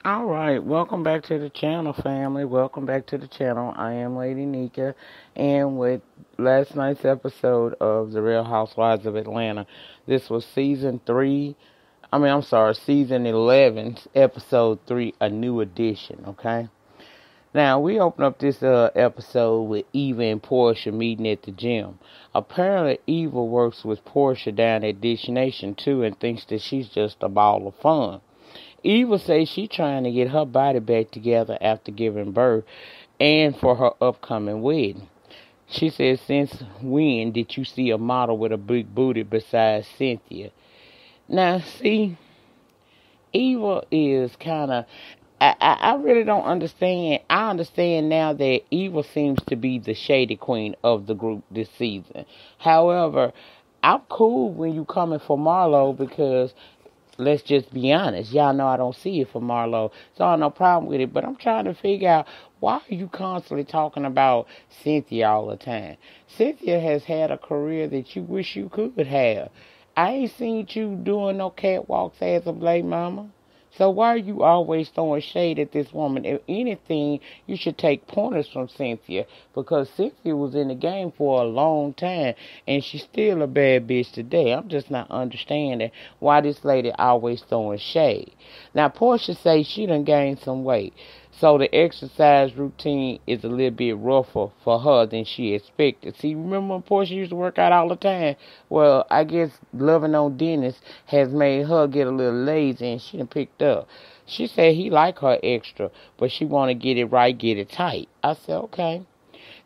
All right, welcome back to the channel, family. Welcome back to the channel. I am Lady Nika, and with last night's episode of The Real Housewives of Atlanta, this was season 11, episode 3, a new edition, okay? Now, we open up this episode with Eva and Porsha meeting at the gym. Apparently, Eva works with Porsha down at Dish Nation, too, and thinks that she's just a ball of fun. Eva says she's trying to get her body back together after giving birth and for her upcoming wedding. She says, since when did you see a model with a big booty besides Cynthia? Now, see, Eva is kind of, I really don't understand. I understand now that Eva seems to be the shady queen of the group this season. However, I'm cool when you coming for Marlo because let's just be honest. Y'all know I don't see it for Marlo, so I have no problem with it. But I'm trying to figure out, why are you constantly talking about Cynthia all the time? Cynthia has had a career that you wish you could have. I ain't seen you doing no catwalks as of late, mama. So why are you always throwing shade at this woman? If anything, you should take pointers from Cynthia, because Cynthia was in the game for a long time, and she's still a bad bitch today. I'm just not understanding why this lady always throwing shade. Now, Porsha says she done gained some weight, so the exercise routine is a little bit rougher for her than she expected. See, remember when Porsha used to work out all the time? Well, I guess loving on Dennis has made her get a little lazy, and she done picked up. She said he like her extra, but she want to get it right, get it tight. I said, okay.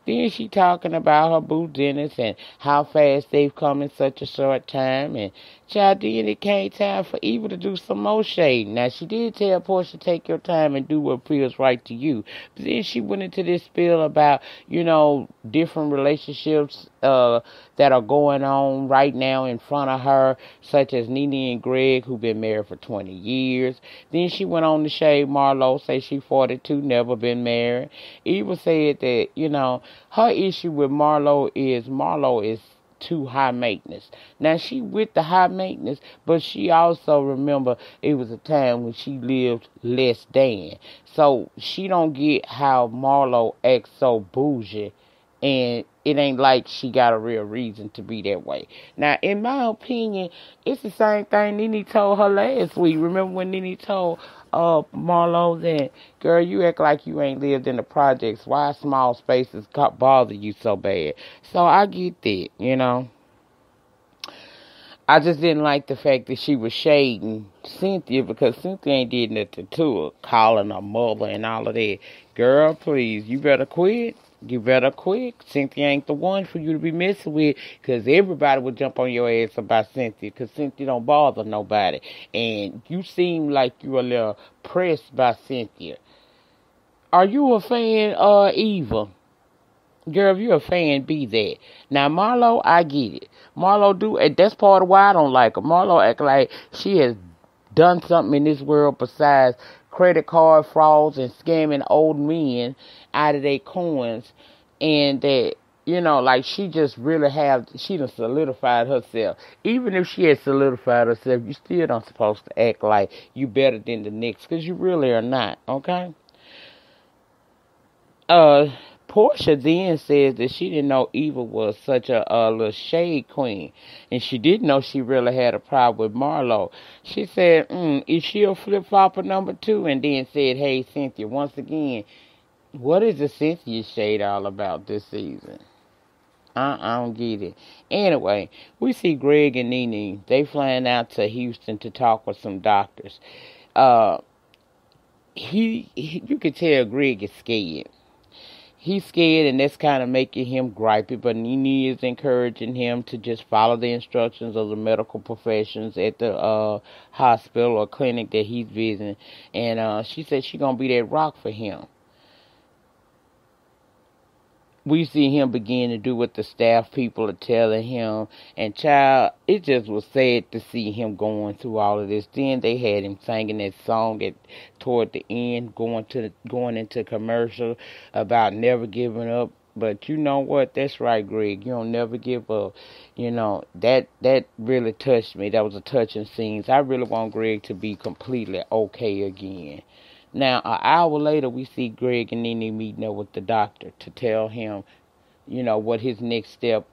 Then she talking about her boo Dennis and how fast they've come in such a short time. And child, then it came time for Eva to do some more shade. Now, she did tell Porsha, take your time and do what feels right to you. But then she went into this spiel about, different relationships that are going on right now in front of her, such as Nene and Gregg, who've been married for 20 years. Then she went on to shade Marlo, say she 42, never been married. Eva said that, her issue with Marlo is too high maintenance. Now, she with the high maintenance, but she also remember it was a time when she lived less than. So she don't get how Marlo acts so bougie, and it ain't like she got a real reason to be that way. Now, in my opinion, it's the same thing Nene told her last week. Remember when Nene told Marlo that, girl, you act like you ain't lived in the projects. Why small spaces bother you so bad? So I get that. I just didn't like the fact that she was shading Cynthia, because Cynthia ain't did nothing to her, calling her mother and all of that. Girl, please, you better quit. You better quit. Cynthia ain't the one for you to be messing with, because everybody would jump on your ass about Cynthia, because Cynthia don't bother nobody. And you seem like you a little pressed by Cynthia. Are you a fan of Eva? Girl, if you're a fan, be that. Now, Marlo, I get it. Marlo do, and that's part of why I don't like her. Marlo act like she has done something in this world besides credit card frauds and scamming old men out of their coins, and that, like she just really she done solidified herself. Even if she had solidified herself, you still don't supposed to act like you better than the next, because you really are not, okay? Porsha then says that she didn't know Eva was such a little shade queen, and she didn't know she really had a problem with Marlo. She said, is she a flip-flopper number 2? And then said, hey, Cynthia, once again, what is the Cynthia shade all about this season? I don't get it. Anyway, we see Gregg and Nene. They flying out to Houston to talk with some doctors. You could tell Gregg is scared. He's scared, and that's kind of making him gripey, but Nene is encouraging him to just follow the instructions of the medical professions at the hospital or clinic that he's visiting. And she said she's going to be that rock for him. We see him begin to do what the staff people are telling him. And child, it just was sad to see him going through all of this. Then they had him singing that song toward the end, going into commercial about never giving up. But you know what? That's right, Gregg. You don't never give up. That really touched me. That was a touching scene. I really want Gregg to be completely okay again. Now, an hour later, we see Gregg and Nene meeting up with the doctor to tell him, what his next step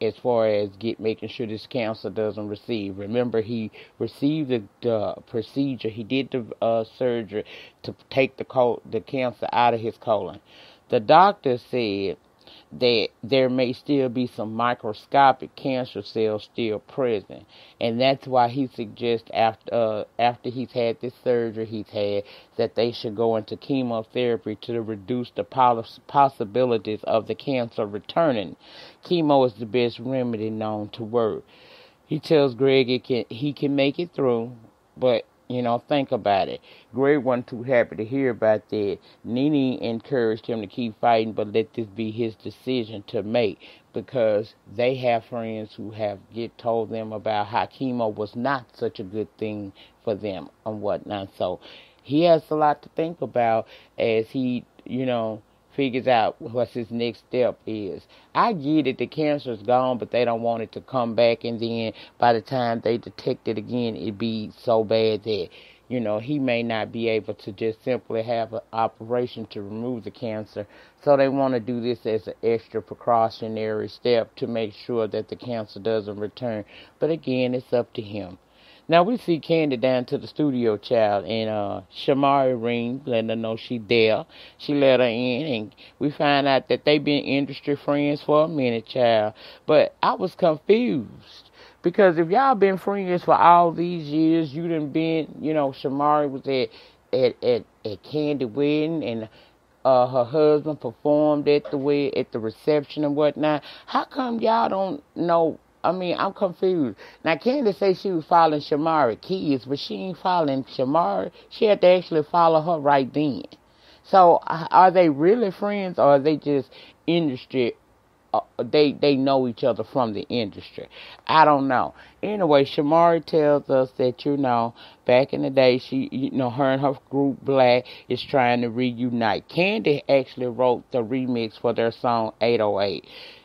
as far as making sure this cancer doesn't receive. Remember, he received the procedure. He did the surgery to take the cancer out of his colon. The doctor said that there may still be some microscopic cancer cells still present, and that's why he suggests after he's had this surgery that they should go into chemotherapy to reduce the possibilities of the cancer returning. Chemo is the best remedy known to work. He tells Gregg he can make it through, but think about it. Gregg wasn't too happy to hear about that. Nene encouraged him to keep fighting, but let this be his decision to make, because they have friends who have told them about how chemo was not such a good thing for them and whatnot. So he has a lot to think about as he, figures out what his next step is. I get it, the cancer is gone, but they don't want it to come back, and then by the time they detect it again, it be so bad that, he may not be able to just simply have an operation to remove the cancer. So they want to do this as an extra precautionary step to make sure that the cancer doesn't return. But again, it's up to him. Now we see Candy down to the studio, child, and Shamari rings, letting her know she there. She let her in, and we find out that they been industry friends for a minute, child. But I was confused, because if y'all been friends for all these years, you done been, Shamari was at Candy wedding, and her husband performed at the reception and whatnot. How come y'all don't know? I mean, I'm confused. Now, Candace say she was following Shamari kids, but she ain't following Shamari. She had to actually follow her right then. So, are they really friends, or are they just industry? They know each other from the industry. I don't know. Anyway, Shamari tells us that, back in the day, she, her and her group Black is trying to reunite. Candy actually wrote the remix for their song 808.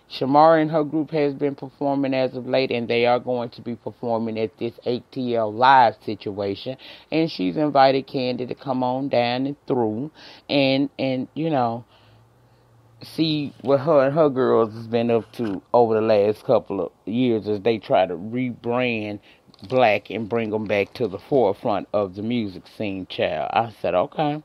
Shamari and her group has been performing as of late, and they are going to be performing at this ATL Live situation. And she's invited Candy to come on down and through and see what her and her girls has been up to over the last couple of years as they try to rebrand Black and bring them back to the forefront of the music scene, child. I said, okay.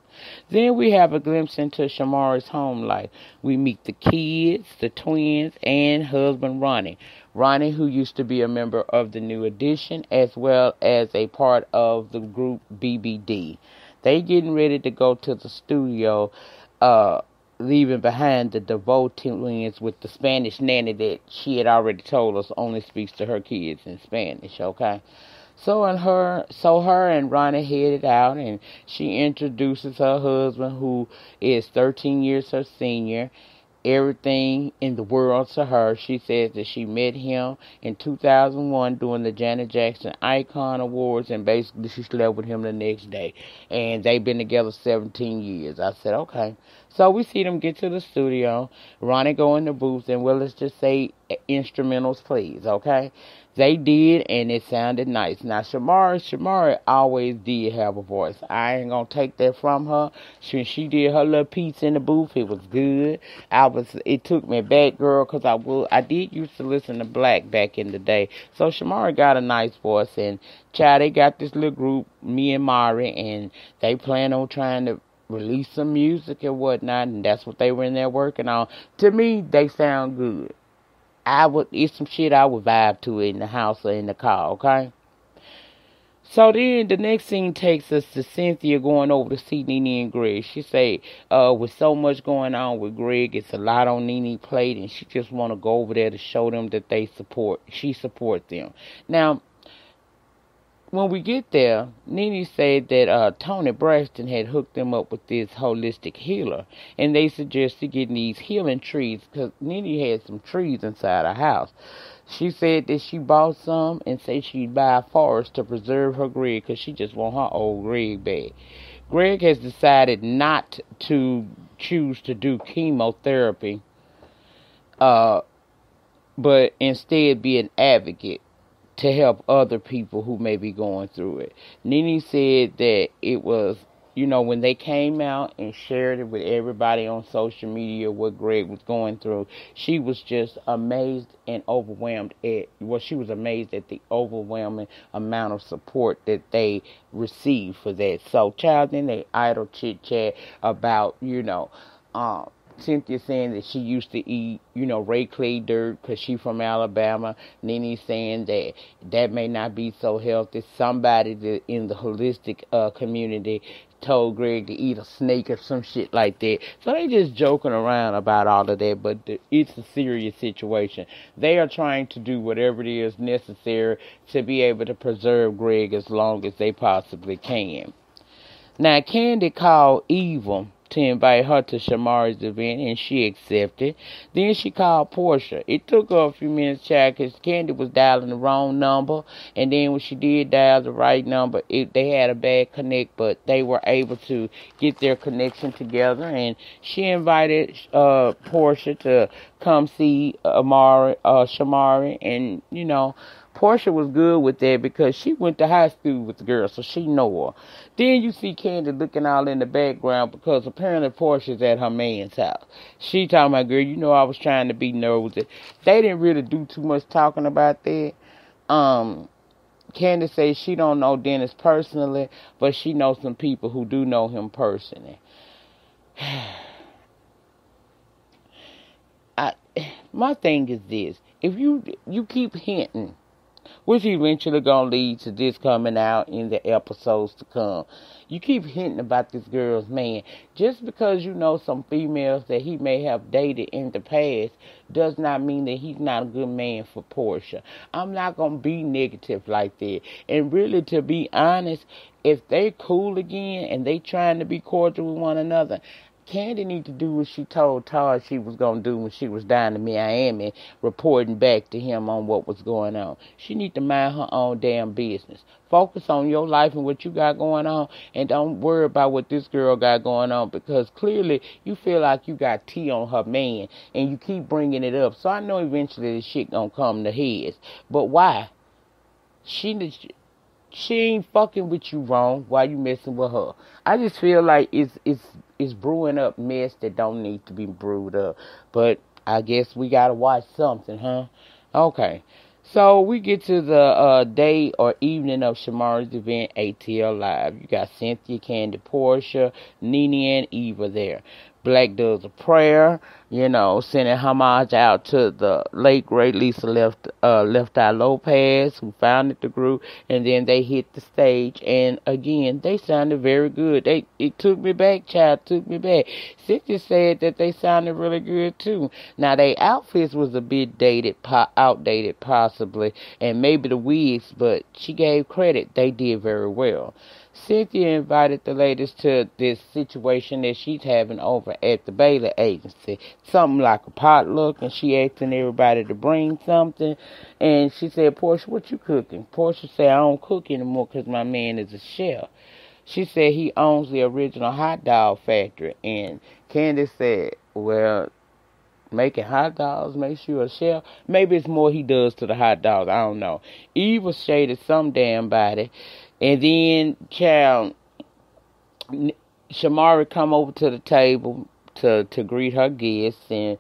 Then we have a glimpse into Shamari's home life. We meet the kids, the twins, and husband Ronnie. Ronnie, who used to be a member of the New Edition, as well as a part of the group BBD. They getting ready to go to the studio, leaving behind the DeVoe twins with the Spanish nanny that she had already told us only speaks to her kids in Spanish, okay? So her and Ronnie headed out, and she introduces her husband, who is 13 years her senior. Everything in the world to her. She says that she met him in 2001 during the Janet Jackson Icon Awards, and basically she slept with him the next day. And they've been together 17 years. I said, okay. So we see them get to the studio. Ronnie go in the booth, and let's just say instrumentals, please, okay? They did, and it sounded nice. Now, Shamari always did have a voice. I ain't gonna take that from her. She did her little piece in the booth. It was good. It took me back, girl, because I did used to listen to Black back in the day. So Shamari got a nice voice, and child, they got this little group, me and Mari, and they plan on trying to release some music and whatnot, and that's what they were in there working on. To me, they sound good. It's some shit I would vibe to in the house or in the car, okay? So then the next scene takes us to Cynthia going over to see Nene and Gregg. She say, with so much going on with Gregg, it's a lot on Nene's plate, and she just want to go over there to show them that she support them. Now, when we get there, Nene said that Tony Braxton had hooked them up with this holistic healer, and they suggested getting these healing trees, because Nene had some trees inside her house. She said that she bought some and said she'd buy a forest to preserve her Gregg, because she just want her old Gregg back. Gregg has decided not to choose to do chemotherapy, but instead be an advocate to help other people who may be going through it. Nene said that it was when they came out and shared it with everybody on social media what Gregg was going through, she was just amazed and overwhelmed she was amazed at the overwhelming amount of support that they received for that. So, child, then they idle chit chat about, Cynthia saying that she used to eat, Ray Clay dirt because she from Alabama. Nene saying that that may not be so healthy. Somebody that in the holistic community told Gregg to eat a snake or some shit like that. So they just joking around about all of that, but it's a serious situation. They are trying to do whatever it is necessary to be able to preserve Gregg as long as they possibly can. Now, Candy called Eva to invite her to Shamari's event, and she accepted. Then she called Porsha. It took her a few minutes, child, because Candy was dialing the wrong number, and then when she did dial the right number, they had a bad connect, but they were able to get their connection together, and she invited Porsha to come see Shamari, and, Porsha was good with that because she went to high school with the girl, so she know her. Then you see Candy looking all in the background because apparently Porsha's at her man's house. She talking about, girl, I was trying to be nosy. They didn't really do too much talking about that. Candy says she don't know Dennis personally, but she knows some people who do know him personally. My thing is this. If you keep hinting, which eventually gonna lead to this coming out in the episodes to come. You keep hinting about this girl's man. Just because you know some females that he may have dated in the past does not mean that he's not a good man for Porsha. I'm not gonna be negative like that. And really, to be honest, if they cool again and they trying to be cordial with one another, Candy need to do what she told Todd she was going to do when she was down in Miami reporting back to him on what was going on. She need to mind her own damn business. Focus on your life and what you got going on, and don't worry about what this girl got going on, because clearly you feel like you got tea on her man and you keep bringing it up. So I know eventually this shit going to come to heads. But why? She ain't fucking with you wrong. Why you messing with her? I just feel like it's brewing up mess that don't need to be brewed up. But I guess we gotta watch something, huh? Okay. So we get to the day or evening of Shamari's event, ATL Live. You got Cynthia, Candy, Porsha, Nene, and Eva there. Black does a prayer, sending homage out to the late great Lisa Left Eye Lopez, who founded the group, and then they hit the stage, and again, they sounded very good. It took me back, child, took me back. Cynthia said that they sounded really good too. Now, their outfits was a bit outdated possibly, and maybe the wigs, but she gave credit. They did very well. Cynthia invited the ladies to this situation that she's having over at the Bailey agency. Something like a potluck, and she asking everybody to bring something. And she said, Porsha, what you cooking? Porsha said, I don't cook anymore because my man is a chef. She said he owns the original hot dog factory. And Candace said, well, making hot dogs makes you a chef. Maybe it's more he does to the hot dogs. I don't know. Eva shaded some damn body. And then, child, Shamari come over to the table to greet her guests, and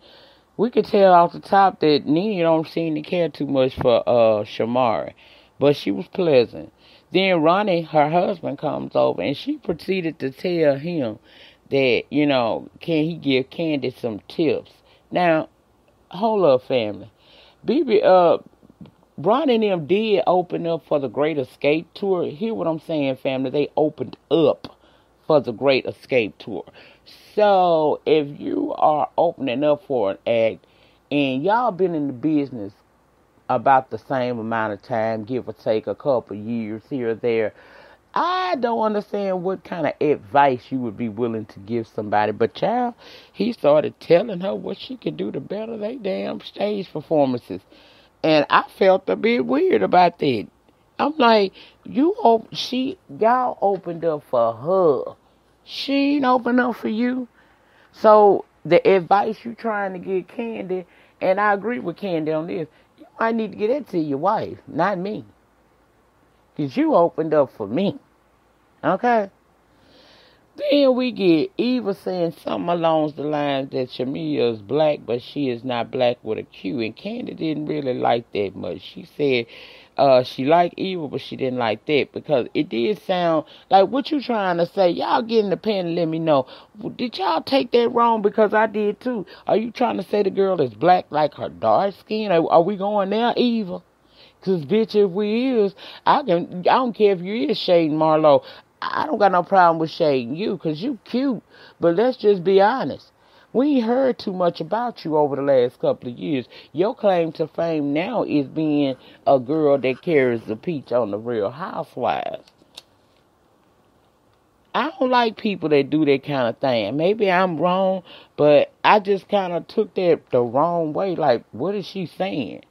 we could tell off the top that Nene don't seem to care too much for Shamari, but she was pleasant. Then Ronnie, her husband, comes over, and she proceeded to tell him that, can he give Candy some tips. Now, hold up, family. Ronnie and them did open up for the Great Escape Tour. Hear what I'm saying, family? They opened up for the Great Escape Tour. So, if you are opening up for an act, and y'all been in the business about the same amount of time, give or take a couple years here or there, I don't understand what kind of advice you would be willing to give somebody. But, child, he started telling her what she could do to better their damn stage performances. And I felt a bit weird about that. I'm like, y'all opened up for her. She ain't opened up for you. So the advice you trying to give Candy, and I agree with Candy on this, you might need to get that to your wife, not me. Because you opened up for me. Okay? Then we get Eva saying something along the lines that Shamia is black, but she is not black with a Q. And Candy didn't really like that much. She said she liked Eva, but she didn't like that because it did sound like what you trying to say. Y'all get in the pen and let me know. Did y'all take that wrong? Because I did too. Are you trying to say the girl is black like her dark skin? Are we going there, Eva? Cause bitch, if we is, I don't care if you is shading Marlo. I don't got no problem with shading you, cause you cute. But let's just be honest. We ain't heard too much about you over the last couple of years. Your claim to fame now is being a girl that carries the peach on the Real Housewives. I don't like people that do that kind of thing. Maybe I'm wrong, but I just kind of took that the wrong way. Like, what is she saying?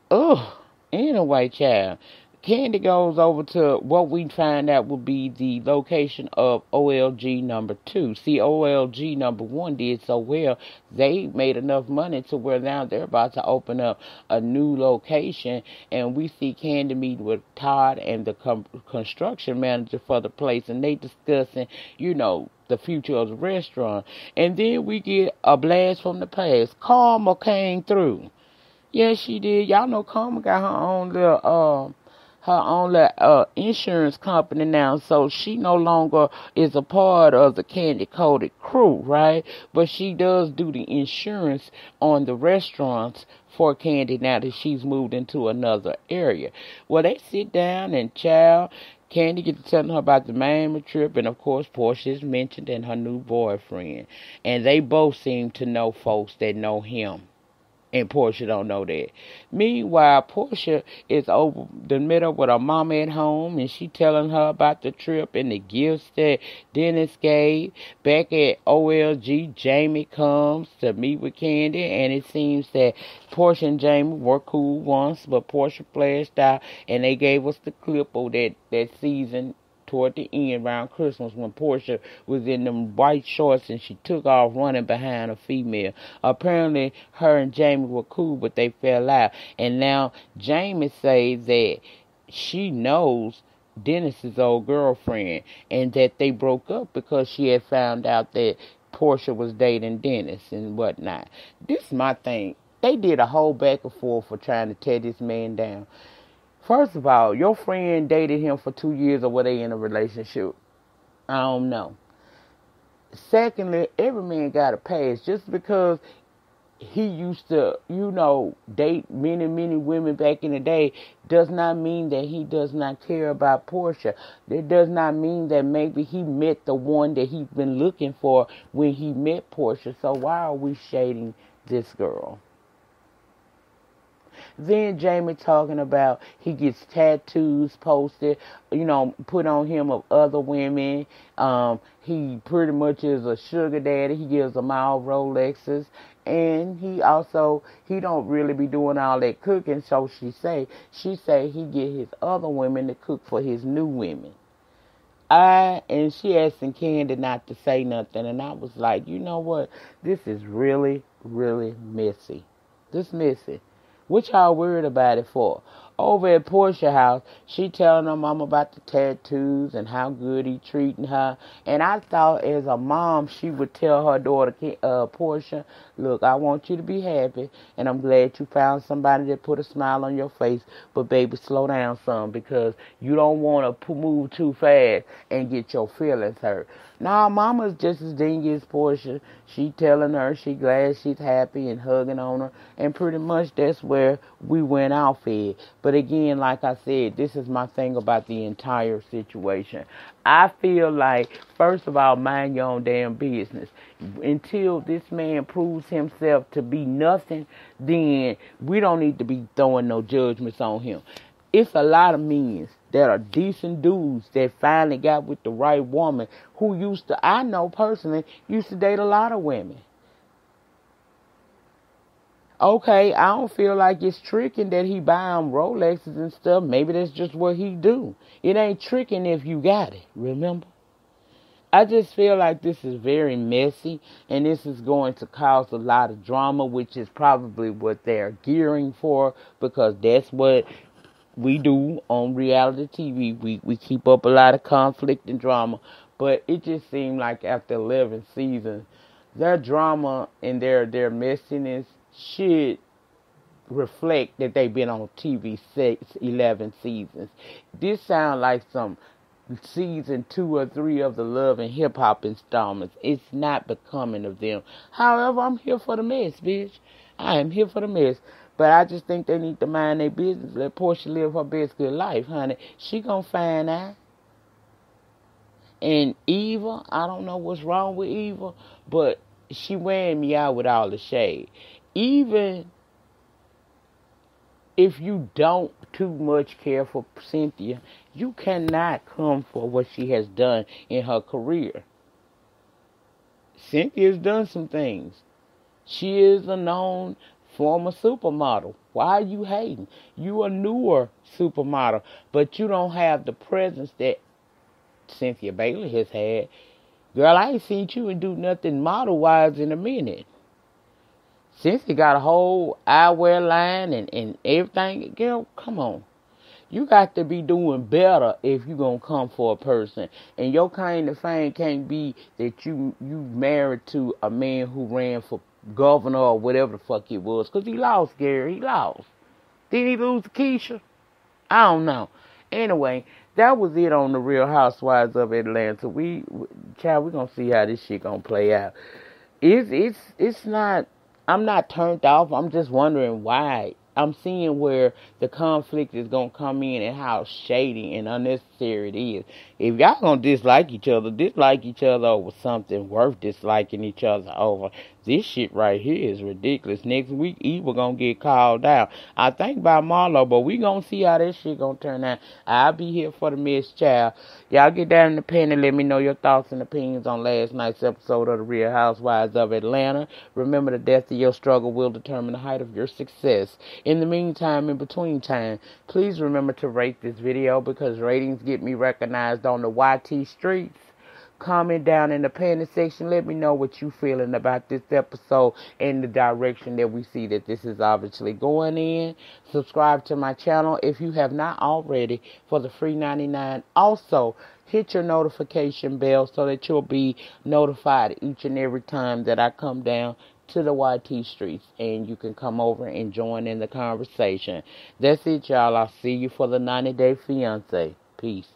Ugh. Anyway, child, Candy goes over to what we find out will be the location of OLG number 2. See, OLG number 1 did so well, they made enough money to where now they're about to open up a new location, and we see Candy meet with Todd and the construction manager for the place, and they discussing, the future of the restaurant. And then we get a blast from the past. Karma came through. Yes, she did. Y'all know Karma got her own little insurance company now, so she no longer is a part of the Candy Coated crew, right? But she does do the insurance on the restaurants for Candy now that she's moved into another area. Well, they sit down and Candy gets to telling her about the Miami trip, and of course Porsha is mentioned and her new boyfriend. And they both seem to know folks that know him. And Porsha don't know that. Meanwhile, Porsha is over the middle with her mama at home, and she telling her about the trip and the gifts that Dennis gave. Back at OLG, Jamie comes to meet with Candy, and it seems that Porsha and Jamie were cool once, but Porsha flashed out, and they gave us the clip of that season toward the end around Christmas when Porsha was in them white shorts and she took off running behind a female. Apparently her and Jamie were cool, but they fell out. And now Jamie says that she knows Dennis's old girlfriend and that they broke up because she had found out that Porsha was dating Dennis and whatnot. This is my thing. They did a whole back and forth for trying to tear this man down. First of all, your friend dated him for 2 years, or were they in a relationship? I don't know. Secondly, every man got a pass. Just because he used to, date many, many women back in the day does not mean that he does not care about Porsha. It does not mean that maybe he met the one that he's been looking for when he met Porsha. So why are we shading this girl? Then Jamie talking about he gets tattoos posted, put on him of other women. He pretty much is a sugar daddy. He gives them all Rolexes. And he don't really be doing all that cooking. So she say he get his other women to cook for his new women. And she asking Candy not to say nothing. And I was like, you know what? This is really, really messy. This messy. What y'all worried about it for? Over at Porsha house, she telling her mom about the tattoos and how good he treating her. And I thought as a mom, she would tell her daughter, Porsha, look, I want you to be happy. And I'm glad you found somebody that put a smile on your face. But baby, slow down some because you don't want to move too fast and get your feelings hurt. Nah, mama's just as dingy as Porsha. She telling her she glad she's happy and hugging on her. And pretty much that's where we went off at. But again, like I said, this is my thing about the entire situation. I feel like, first of all, mind your own damn business. Until this man proves himself to be nothing, then we don't need to be throwing no judgments on him. It's a lot of men that are decent dudes that finally got with the right woman who I know personally, used to date a lot of women. Okay, I don't feel like it's tricking that he buy them Rolexes and stuff. Maybe that's just what he do. It ain't tricking if you got it, remember? I just feel like this is very messy and this is going to cause a lot of drama, which is probably what they're gearing for because that's what we do on reality TV. We keep up a lot of conflict and drama. But it just seemed like after 11 seasons, their drama and their messiness should reflect that they've been on TV 11 seasons. This sounds like some season 2 or 3 of the Love and Hip Hop installments. It's not becoming of them. However, I'm here for the mess, bitch. I am here for the mess. But I just think they need to mind their business. Let Porsha live her best good life, honey. She gonna find out. And Eva, I don't know what's wrong with Eva, but she wearing me out with all the shade. Even if you don't too much care for Cynthia, you cannot come for what she has done in her career. Cynthia's done some things. She is a known former supermodel. Why are you hating? You a newer supermodel, but you don't have the presence that Cynthia Bailey has had. Girl, I ain't seen you and do nothing model-wise in a minute. Cynthia got a whole eyewear line and everything. Girl, come on. You got to be doing better if you going to come for a person. And your kind of fame can't be that you married to a man who ran for governor or whatever the fuck it was. Because he lost, Gary. He lost. Didn't he lose to Keisha? I don't know. Anyway, that was it on the Real Housewives of Atlanta. We're going to see how this shit going to play out. It's not, I'm not turned off. I'm just wondering why. I'm seeing where the conflict is going to come in and how shady and unnecessary it is. If y'all going to dislike each other over something worth disliking each other over. This shit right here is ridiculous. Next week, Eva going to get called out. I think by Marlo, but we going to see how this shit going to turn out. I'll be here for the Miss Child. Y'all get down in the pen and let me know your thoughts and opinions on last night's episode of The Real Housewives of Atlanta. Remember, the depth of your struggle will determine the height of your success. In the meantime, in between time, please remember to rate this video because ratings get me recognized on the YT streets. Comment down in the comment section. Let me know what you feeling about this episode and the direction that we see that this is obviously going in. Subscribe to my channel if you have not already for the free 99. Also, hit your notification bell so that you'll be notified each and every time that I come down to the YT streets and you can come over and join in the conversation. That's it, y'all. I'll see you for the 90-day fiance. Peace.